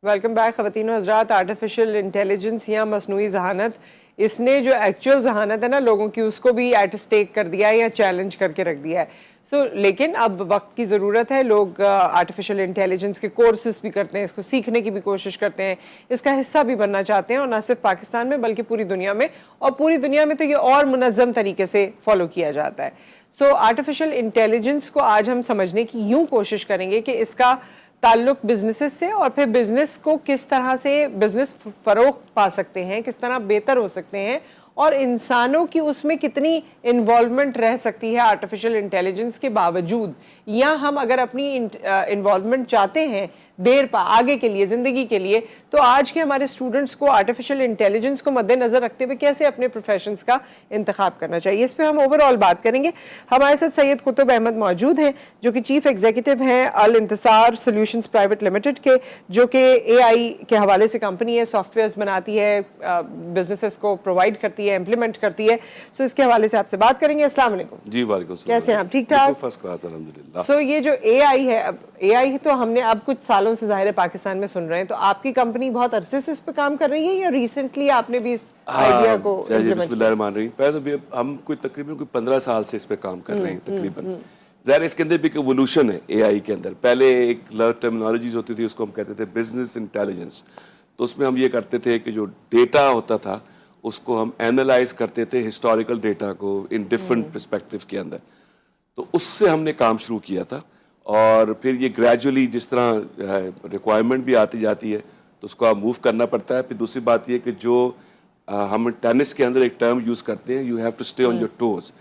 Welcome back ख़वातीन और हज़रात। Artificial intelligence या मसनूई ज़हानत, इसने जो एक्चुअल ज़हानत है ना लोगों की, उसको भी एट स्टेक कर दिया है या चैलेंज करके रख दिया है। लेकिन अब वक्त की ज़रूरत है। लोग आर्टिफिशियल इंटेलिजेंस के कोर्सेज भी करते हैं, इसको सीखने की भी कोशिश करते हैं, इसका हिस्सा भी बनना चाहते हैं, और ना सिर्फ पाकिस्तान में बल्कि पूरी दुनिया में। और पूरी दुनिया में तो ये और मुनज़्ज़म तरीके से फॉलो किया जाता है। आर्टिफिशियल इंटेलिजेंस को आज हम समझने की यूँ कोशिश करेंगे कि इसका ताल्लुक बिजनेसेस से, और फिर बिजनेस को किस तरह से बिजनेस फरोग पा सकते हैं, किस तरह बेहतर हो सकते हैं, और इंसानों की उसमें कितनी इन्वॉल्वमेंट रह सकती है आर्टिफिशियल इंटेलिजेंस के बावजूद, या हम अगर अपनी इन्वॉल्वमेंट चाहते हैं आगे के लिए, ज़िंदगी के लिए, तो आज के हमारे स्टूडेंट्स को आर्टिफिशियल इंटेलिजेंस को मद्देनज़र रखते हुए कैसे अपने प्रोफेशंस का इंतखाब करना चाहिए, इस पर हम ओवरऑल बात करेंगे। हमारे साथ सैयद कुतुब अहमद मौजूद हैं, जो कि चीफ एग्जीक्यूटिव हैं अल इंतसार सॉल्यूशंस प्राइवेट लिमिटेड के, जो कि AI के हवाले से कंपनी है, सॉफ्टवेयर्स बनाती है, बिजनेसेस को प्रोवाइड करती है, इम्प्लीमेंट करती है। इसके हवाले से आपसे बात करेंगे। अस्सलाम वालेकुम। जी वालेकुम सलाम। कैसे हैं आप? ठीक ठाक? फर्स्ट क्लास अल्हम्दुलिल्लाह। ये जो AI है, अब AI तो हमने अब कुछ सालों से ज़ाहिर है पाकिस्तान में सुन रहे हैं, तो आपकी कंपनी बहुत अरसे से इस पे काम कर रही है या रिसेंटली आपने भी इस आइडिया को बिस्मिल्लाहिर्रहमानिर्रहीम। पहले तो हम तकरीबन 15 साल से इस पे काम कर रहे हैं तकरीबन। ज़ाहिर इसके अंदर भी एक एवोल्यूशन है AI के अंदर। पहले एक टर्मिनोलॉजीज होती थी, उसको हम कहते थे बिजनेस इंटेलिजेंस। तो उसमें हम ये करते थे कि जो डेटा होता था उसको हम एनालाइज करते थे, हिस्टोरिकल डेटा को इन डिफरेंट पर्सपेक्टिव के अंदर। तो उससे हमने काम शुरू किया था, और फिर ये ग्रेजुअली जिस तरह रिक्वायरमेंट भी आती जाती है तो उसको आप मूव करना पड़ता है। फिर दूसरी बात ये कि जो हम टेनिस के अंदर एक टर्म यूज़ करते हैं, you have to stay on your toes.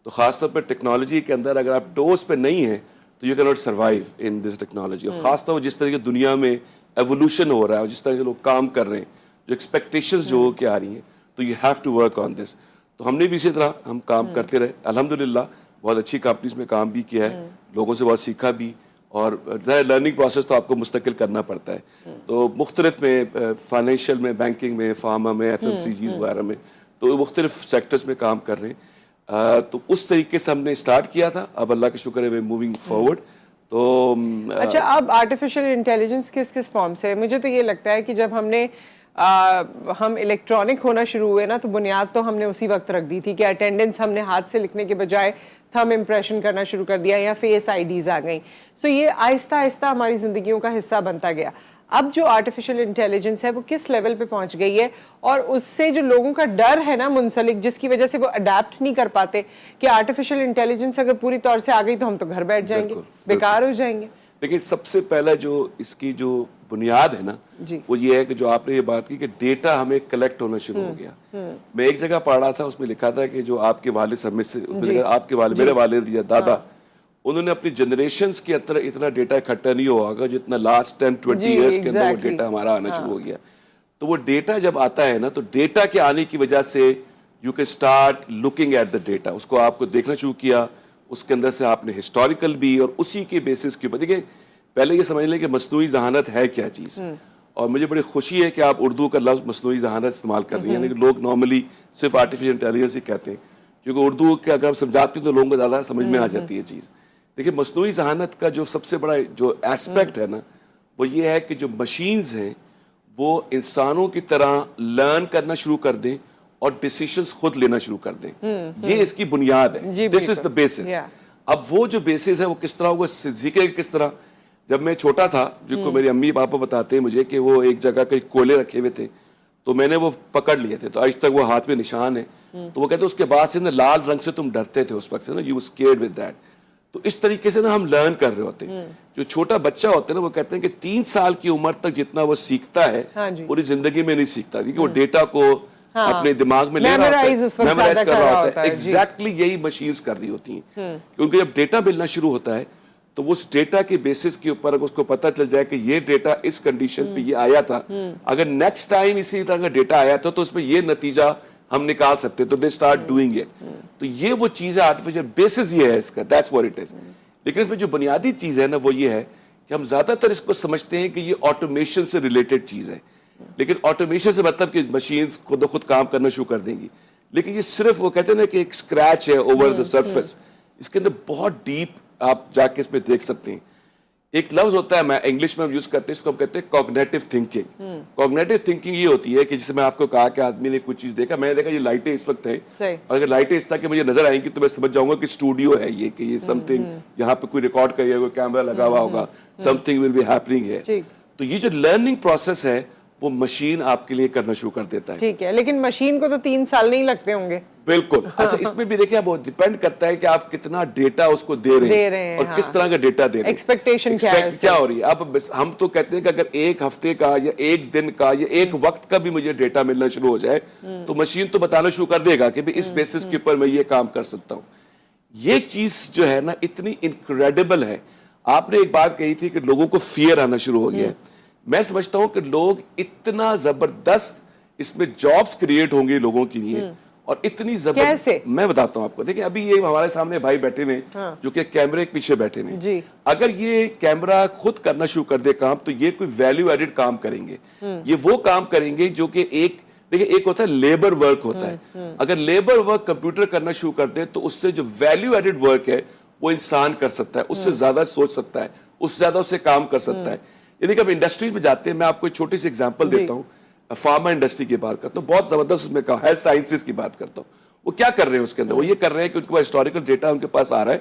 तो ख़ासतौर पर टेक्नोलॉजी के अंदर अगर आप टोज पे नहीं हैं तो you can not survive in this technology. और ख़ासतौर पर जिस तरह की दुनिया में एवोल्यूशन हो रहा है और जिस तरह के लोग काम कर रहे हैं, जो एक्सपेक्टेशंस जो हो के आ रही हैं, तो you have to work on this. तो हमने भी इसी तरह हम काम करते रहे। अल्हम्दुलिल्लाह बहुत अच्छी कंपनीज में काम भी किया है, लोगों से बहुत सीखा भी, और लर्निंग प्रोसेस तो आपको मुस्तकिल करना पड़ता है। तो मुख्तलिफ में फाइनेंशियल में, बैंकिंग में, फार्मा में, FMCGs वगैरह में, तो मुख्तलिफ सेक्टर्स में काम कर रहे हैं। तो उस तरीके से हमने स्टार्ट किया था। अब अल्लाह का शुक्र है मूविंग फॉरवर्ड। तो अच्छा, अब आर्टिफिशियल इंटेलिजेंस किस किस फॉर्म से? मुझे तो ये लगता है कि जब हम इलेक्ट्रॉनिक होना शुरू हुए ना, तो बुनियाद तो हमने उसी वक्त रख दी थी कि अटेंडेंस हमने हाथ से लिखने के बजाय थंब इम्प्रेशन करना शुरू कर दिया, या फेस IDs आ गई। ये आहिस्ता आहिस्ता हमारी ज़िंदगियों का हिस्सा बनता गया। अब जो आर्टिफिशियल इंटेलिजेंस है वो किस लेवल पे पहुंच गई है, और उससे जो लोगों का डर है ना मुंसलिक, जिसकी वजह से वो अडेप्ट नहीं कर पाते कि आर्टिफिशियल इंटेलिजेंस अगर पूरी तौर से आ गई तो हम तो घर बैठ जाएंगे, बेकार हो जाएंगे। देखिए, सबसे पहला जो इसकी जो बुनियाद है ना, वो ये है कि जो आपने ये बात की कि डेटा हमें कलेक्ट होना शुरू हो गया। मैं एक जगह पढ़ रहा था, उसमें लिखा था कि जो आपके वालिद से आपके वालिद, मेरे वालिद या दादा, उन्होंने अपनी जनरेशंस के अंदर इतना डेटा इकट्ठा नहीं हुआ होगा जितना लास्ट 10-20 ईयर्स के अंदर वो डेटा हमारा आना शुरू हो गया। तो वो डेटा जब आता है ना, तो डेटा के आने की वजह से you can start looking at the data. उसको आपको देखना शुरू किया, उसके अंदर से आपने हिस्टोरिकल भी, और उसी के बेसिस के ऊपर देखिए, पहले ये समझ लें कि मसनूई ज़हानत है क्या चीज़। और मुझे बड़ी खुशी है कि आप उर्दू का लफ्ज़ मसनूई ज़हानत इस्तेमाल कर रही हैं, लेकिन लोग नॉर्मली सिर्फ आर्टिफिशियल इंटेलिजेंस ही कहते हैं, क्योंकि उर्दू के अगर आप समझाती हैं तो लोगों को ज़्यादा समझ में आ जाती है चीज़। देखिए, मसनूई ज़हानत का जो सबसे बड़ा जो एस्पेक्ट है ना, वो ये है कि जो मशीन्स हैं वो इंसानों की तरह लर्न करना शुरू कर दें और डिसीजंस खुद लेना शुरू कर दें। ये इसकी बुनियाद है। This is the basis. अब वो जो बेसिस है वो किस तरह होगा, सीखेगा किस तरह। जब मैं छोटा था, जिनको मेरी अम्मी पापा बताते हैं मुझे कि वो एक जगह के कोयले रखे हुए थे, तो मैंने वो पकड़ लिए थे, तो आज तक वो हाथ में निशान है। तो वो कहते उसके बाद से ना लाल रंग से तुम डरते थे उस वक्त से ना, यू स्केयर्ड विद दैट। तो इस तरीके से ना हम लर्न कर रहे होते हैं। जो छोटा बच्चा होता है ना, वो कहते हैं कि 3 साल की उम्र तक जितना वो सीखता है, पूरी जिंदगी में नहीं सीखता, क्योंकि वो डेटा को अपने दिमाग में ले रहा होता है, मेमोराइज कर रहा होता है। एग्जैक्टली यही मशीन्स कर रही होती हैं। क्योंकि जब डेटा मिलना शुरू होता है तो उस डेटा के बेसिस के ऊपर उसको पता चल जाए कि ये डेटा इस कंडीशन पे ये आया था, अगर नेक्स्ट टाइम इसी तरह का डेटा आया था तो उसमें ये नतीजा हम निकाल सकते, तो दे स्टार्ट डूइंग इट। तो ये वो चीज़ है, आर्टिफिशियल बेसिस ये है इसका, दैट्स व्हाट इट इज। लेकिन इसमें जो बुनियादी चीज़ है ना, वो ये है कि हम ज़्यादातर इसको समझते हैं कि ये ऑटोमेशन से रिलेटेड चीज़ है। लेकिन ऑटोमेशन से मतलब कि मशीन खुद ब खुद काम करना शुरू कर देंगी, लेकिन ये सिर्फ वो कहते हैं ना कि एक स्क्रैच है ओवर द सरफेस। इसके अंदर बहुत डीप आप जाके इसमें देख सकते हैं ایک لفظ ہوتا ہے میں انگلش میں ہم یوز کرتے ہیں اس کو ہم کہتے ہیں کوگنیٹو تھنکنگ. کوگنیٹو تھنکنگ یہ ہوتی ہے کہ جسے میں آپ کو کہا کہ آدمی نے کچھ چیز دیکھا, میں نے دیکھا یہ لائٹیں اس وقت ہیں, اور اگر لائٹیں اس طرح کہ مجھے نظر آئیں گی تو میں سمجھ جاؤں گا کہ اسٹوڈیو ہے یہ, کہ یہ سم تھنگ یہاں پہ کوئی ریکارڈ کرے گا, کوئی کیمرہ لگا ہوا ہوگا, something will be happening ہے. تو یہ جو لرننگ پروسیس ہے وہ مشین آپ کے لیے کرنا شروع کر دیتا ہے. ٹھیک ہے, لیکن مشین کو تو 3 سال نہیں لگتے ہوں گے. بالکل. اچھا اس میں بھی دیکھیں بہت ڈیپینڈ کرتا ہے کہ آپ کتنا ڈیٹا اس کو دے رہے ہیں اور کس طرح کا ڈیٹا دے رہے ہیں, ایکسپیکٹیشن کیا ہو رہی ہے. اب ہم تو کہتے ہیں کہ اگر ایک ہفتے کا یا ایک دن کا یا ایک وقت کا بھی مجھے ڈیٹا ملنا شروع ہو جائے تو مشین تو بتانا شروع کر دے گا کہ اس بیسس کے اوپر میں یہ کام کر سکتا ہوں. یہ چیز جو ہے نا اتنی انکریڈیبل ہے. آپ نے ایک بات کہی تھی کہ لوگوں کو فیئر آنا شروع ہو گیا ہے. میں سمجھتا ہوں کہ لوگ اتنا زبردست اس میں جابز کریٹ ہوں گے لوگوں کے لیے, اور اتنی زبردست, میں بتاتا ہوں آپ کو. دیکھیں ابھی یہ ہمارے سامنے بھائی بیٹھے ہوئے جو کہ کیمرے کے پیچھے بیٹھے ہوئے, اگر یہ کیمرہ خود کرنا شروع کر دے کام تو یہ کوئی ویلیو ایڈڈ کام کریں گے. یہ وہ کام کریں گے جو کہ دیکھیں ایک ہوتا ہے لیبر ورک ہوتا ہے. اگر لیبر ورک کمپیوٹر کرنا شروع کر دے تو اس سے جو ویلیو ایڈڈ ورک ہے وہ انسان کر سکتا ہے, اس سے زیادہ سوچ سکتا ہے, اس سے زیادہ اسے کام کر سکتا ہے. یعنی کہ اب انڈسٹریز میں جاتے ہیں, میں آپ کو ایک چھوٹی سی ایگزامپل دیتا ہوں. فارما انڈسٹری کی بات کرتا ہوں, بہت زبردست اس میں کہا, ہیلتھ سائنسز کی بات کرتا ہوں. وہ کیا کر رہے ہیں اس کے اندر, وہ یہ کر رہے ہیں کہ ان کے پاس ہسٹوریکل ڈیٹا ان کے پاس آ رہا ہے,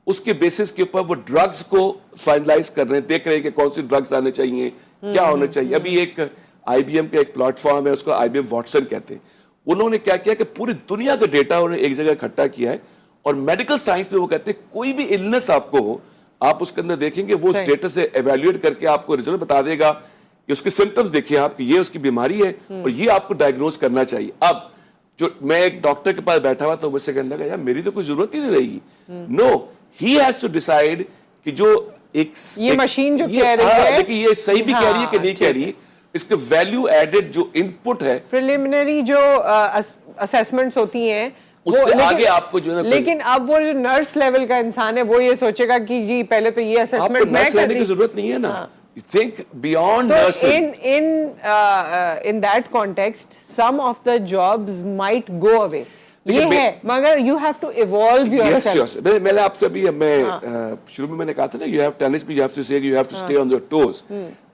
اس کے بیسس کے اوپر وہ ڈرگز کو فائنلائز کر رہے ہیں, دیکھ رہے ہیں کہ کون سی ڈرگز آنے چاہیے, کیا ہونا چاہیے. ابھی ایک آئی بی ایم کا ایک پلیٹ فارم ہے, اس کو آئی بی ایم واٹسن کہتے ہیں. انہوں نے کیا کیا کہ پوری دنیا کا ڈیٹا انہوں نے ایک جگہ اکٹھا کیا ہے, اور میڈیکل سائنس میں وہ کہتے ہیں کوئی بھی النس آپ کو ہو, آپ اس کے اندر دیکھیں گے وہ اسٹیٹس سے ایویلویٹ کر کے آپ کو ریزلٹ بتا دے گا کہ اس کے سمپٹمز دیکھیں آپ کہ یہ اس کی بیماری ہے اور یہ آپ کو ڈائگنوز کرنا چاہیے. اب جو میں ایک ڈاکٹر کے پاس بیٹھا ہوا تو مجھ سے کہنے لگا یار میری تو کوئی ضرورت ہی نہیں رہے گی. نو, ہی ہیز ٹو ڈیسائیڈ کہ جو ایک یہ مشین جو کہہ رہی ہے, لیکن یہ صحیح بھی کہہ رہی ہے کہ نہیں کہہ رہی, اس کے ویلیو ایڈڈ جو ان پٹ ہے, پریلیمنری جو اسیسمنٹس ہوتی ہیں اس سے آگے آپ کو جو ہے, لیکن اب وہ جو نرس لیول کا انسان ہے وہ یہ سوچے گا کہ جی پہلے تو یہ اسیسمنٹ میں کرنے کی ضرورت نہیں ہے نا. Think beyond nursing. In that context, some of the jobs might go away. یہ ہے, مگر you have to evolve yourself. Yes. میں نے آپ سے ابھی شروع میں نے کہا تھا نا, you have tennis بھی, you have to say you have to stay on your toes.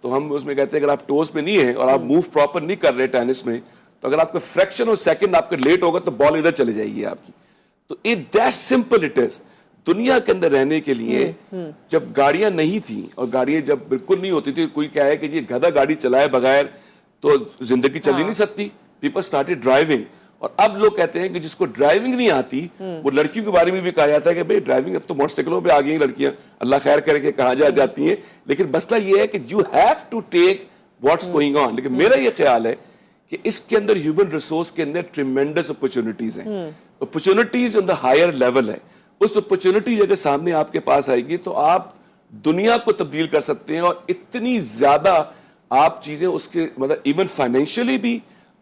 تو ہم اس میں کہتے ہیں اگر آپ ٹوز پہ نہیں ہیں اور آپ موو پراپر نہیں کر رہے ٹینس میں, تو اگر آپ کا فریکشن اور سیکنڈ آپ کا لیٹ ہوگا تو بال ادھر چلے جائے گی آپ کی. تو that simple it is. دنیا کے اندر رہنے کے لیے جب گاڑیاں نہیں تھیں, اور گاڑیاں جب بالکل نہیں ہوتی تھی, کوئی کیا ہے کہ یہ گدھا گاڑی چلائے بغیر تو زندگی چل ہی نہیں سکتی. پیپل اسٹارٹیڈ ڈرائیونگ, اور اب لوگ کہتے ہیں کہ جس کو ڈرائیونگ نہیں آتی, وہ لڑکیوں کے بارے میں بھی کہا جاتا ہے کہ بھائی ڈرائیونگ اب تو موٹر سائیکلوں پہ آ گئی لڑکیاں, اللہ خیر کرے کہ کہاں جا جاتی ہیں. لیکن مسئلہ یہ ہے کہ you have to take what's going on. لیکن میرا یہ خیال ہے کہ اس کے اندر ہیومن ریسورس کے اندر ٹریمینڈس اپرچونٹیز ہیں, opportunities on the higher level ہے. اس اپرچونٹی اگر سامنے آپ کے پاس آئے گی تو آپ دنیا کو تبدیل کر سکتے ہیں, اور اتنی زیادہ آپ چیزیں اس کے مطلب ایون فائنینشلی بھی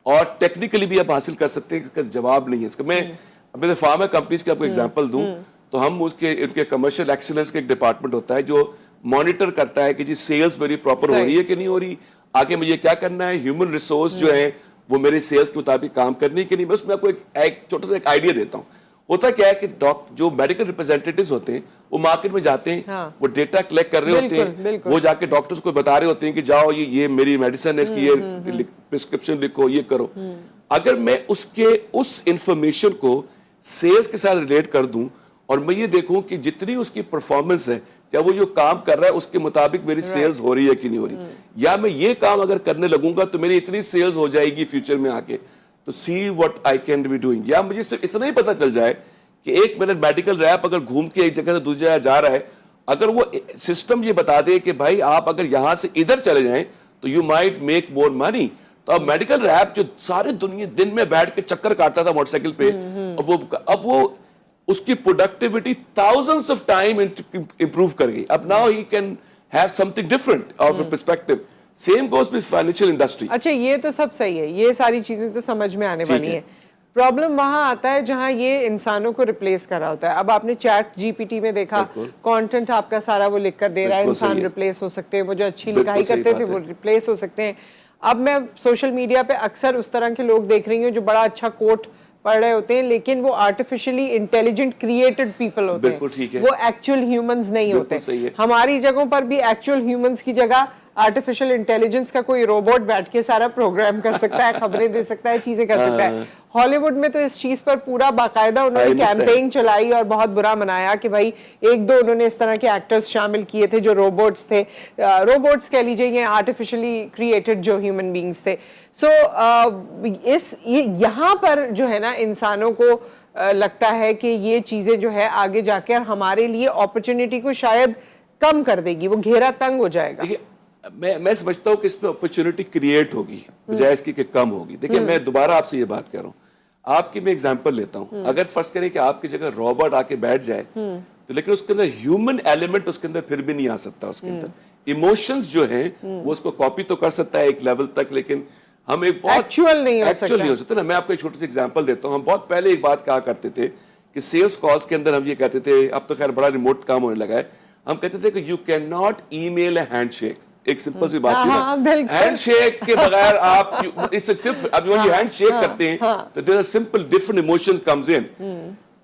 اور ٹیکنیکلی بھی آپ حاصل کر سکتے ہیں. اس کا جواب نہیں ہے اس کا. میں فارما کمپنیز کی آپ کو ایگزامپل دوں تو ہم ان کے کمرشل ایکسیلنس کا ایک ڈپارٹمنٹ ہوتا ہے جو مانیٹر کرتا ہے کہ جی سیلز میری پراپر ہو رہی ہے کہ نہیں ہو رہی, آگے مجھے کیا کرنا ہے, ہیومن ریسورس جو ہے وہ میرے سیلز کے مطابق کام کرنے کے لیے. بس میں آپ کو ایک چھوٹا سا ایک آئیڈیا دیتا ہوں. ہوتا کیا ہے کہ جو میڈیکل ریپرزینٹیٹیوز ہوتے ہیں وہ مارکیٹ میں جاتے ہیں, وہ ڈیٹا کلیکٹ کر رہے ہوتے ہیں, وہ جا کے ڈاکٹرز کو بتا رہے ہوتے ہیں کہ جاؤ یہ میری میڈیسن ہے, اس کی یہ پرسکرپشن لکھو, یہ کرو. اگر میں اس انفارمیشن کو سیلز کے ساتھ ریلیٹ کر دوں اور میں یہ دیکھوں کہ جتنی اس کی پرفارمنس ہے, یا وہ جو کام کر رہا ہے اس کے مطابق میری سیلز ہو رہی ہے کہ نہیں ہو رہی, یا میں یہ کام اگر کرنے لگوں گا تو میری اتنی سیلز ہو جائے گی فیوچر میں آ کے, تو see what I can be doing. یا مجھے صرف اتنا ہی پتا چل جائے کہ ایک منٹ میڈیکل ریپ اگر گھوم کے ایک جگہ سے دوسری جگہ جا رہا ہے, اگر وہ سسٹم یہ بتا دے کہ بھائی آپ اگر یہاں سے ادھر چلے جائیں تو یو مائٹ میک مور منی. تو اب میڈیکل ریپ جو سارے دنیا دن میں بیٹھ کے چکر کاٹتا تھا موٹر سائیکل پہ, اب وہ اس کی productivity thousands of time improve کر گئی. اب now he can have something different of a perspective. Same goes with financial industry. اچھا یہ تو سب صحیح ہے, یہ ساری چیزیں تو سمجھ میں آنے والی ہیں. پرابلم وہاں آتا ہے جہاں یہ انسانوں کو ریپلیس کر رہا ہوتا ہے. اب آپ نے چیٹ جی پی ٹی میں دیکھا, کانٹینٹ آپ کا سارا وہ لکھ کر دے رہا ہے, انسان ریپلیس ہو سکتے ہیں, وہ جو اچھی لکھائی کرتے تھے وہ ریپلیس ہو سکتے ہیں. اب میں سوشل میڈیا پہ اکثر اس طرح کے لوگ دیکھ رہی ہوں جو بڑا اچھا کوٹ पढ़ रहे होते हैं, लेकिन वो आर्टिफिशियली इंटेलिजेंट क्रिएटेड पीपल होते बिल्कुल ठीक हैं, है। वो एक्चुअल ह्यूमंस नहीं होते। सही है। हमारी जगहों पर भी एक्चुअल ह्यूमंस की जगह आर्टिफिशियल इंटेलिजेंस का कोई रोबोट बैठ के सारा प्रोग्राम कर सकता है, खबरें दे सकता है, चीजें कर सकता है। हॉलीवुड में तो इस चीज पर पूरा बाकायदा उन्होंने कैंपेन चलाई और बहुत बुरा मनाया कि भाई एक दो उन्होंने इस तरह के एक्टर्स शामिल किए थे जो रोबोट्स थे, रोबोट्स कह लीजिए या आर्टिफिशियली क्रिएटेड जो ह्यूमन बींग्स थे। सो यहाँ पर जो है ना इंसानों को लगता है कि ये चीजें जो है आगे जाके हमारे लिए अपॉर्चुनिटी को शायद कम कर देगी, वो घेरा तंग हो जाएगा। मैं समझता हूँ कि इसमें अपॉर्चुनिटी क्रिएट होगी बजाय इसकी कि कम होगी। देखिए मैं दोबारा आपसे ये बात कर रहा हूँ, आपकी मैं एग्जांपल लेता हूँ, अगर फर्ज करें कि आपकी जगह रोबोट आके बैठ जाए तो लेकिन उसके अंदर ह्यूमन एलिमेंट उसके अंदर फिर भी नहीं आ सकता। उसके अंदर इमोशंस जो हैं वो उसको कॉपी तो कर सकता है एक लेवल तक, लेकिन हम एक बहुत एक्चुअल नहीं हो सकता ना। मैं आपको एक छोटी सी एग्जांपल देता हूँ। हम बहुत पहले एक बात कहा करते थे कि सेल्स कॉल्स के अंदर हम ये कहते थे, अब तो खैर बड़ा रिमोट काम होने लगा है, हम कहते थे कि you can not email A handshake. एक सिंपल सी बात थी, हैंडशेक के बगैर आप सिर्फ अब ये हैंडशेक करते हैं तो there are simple different emotion comes in.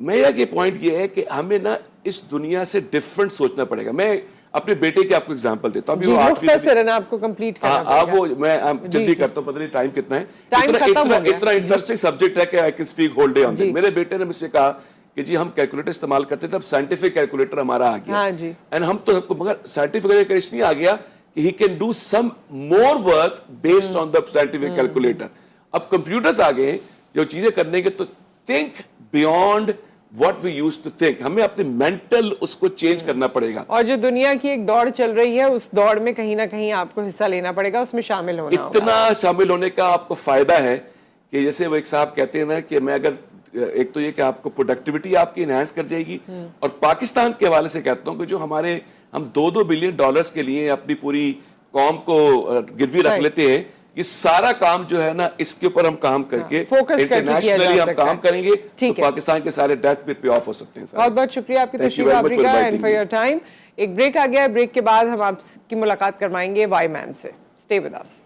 मेरा ये पॉइंट ये है कि हमें ना इस दुनिया से डिफरेंट सोचना पड़ेगा। मैं अपने बेटे की आपको एग्जांपल देता हूं, अभी वो 8वीं आपको कंप्लीट करना पड़ेगा। हाँ, वो मैं जल्दी करता हूं, पता नहीं टाइम कितना है। इतना इंटरेस्टिंग सब्जेक्ट है कि I can speak whole day on it. मेरे बेटे ने मुझसे कहा कि जी हम कैलकुलेटर इस्तेमाल करते थे, अब साइंटिफिक कैलकुलेटर हमारा आ गया। एंड हम तो मगर साइंटिफिक कैलकुलेटर इसलिए आ गया कि he can do some more work based on the scientific calculator। अब कंप्यूटर्स आ गए जो चीजें करने के, तो think beyond what we used to think। हमें अपने मेंटल उसको चेंज करना पड़ेगा। और जो दुनिया की एक दौड़ चल रही है उस दौड़ में कहीं ना कहीं आपको हिस्सा लेना पड़ेगा, उसमें शामिल होना होगा। इतना शामिल होने का आपको फायदा है कि जैसे वो एक साहब कहते हैं ना कि मैं अगर एक तो ये कि आपको प्रोडक्टिविटी आपकी इनहैंस कर जाएगी, और पाकिस्तान के हवाले से कहता हूं कि जो हमारे हम $2 बिलियन के लिए अपनी पूरी कौम को गिरवी रख लेते हैं, ये सारा काम जो है ना इसके ऊपर हम काम करके इंटरनेशनली हम काम करेंगे तो पाकिस्तान के सारे डेथ पे ऑफ हो सकते हैं। बहुत बहुत शुक्रिया आपकी तशरीफ आवरी का एंड फॉर योर टाइम। एक ब्रेक आ गया है, ब्रेक के बाद हम आपकी मुलाकात करवाएंगे वाई मैन से। Stay with us.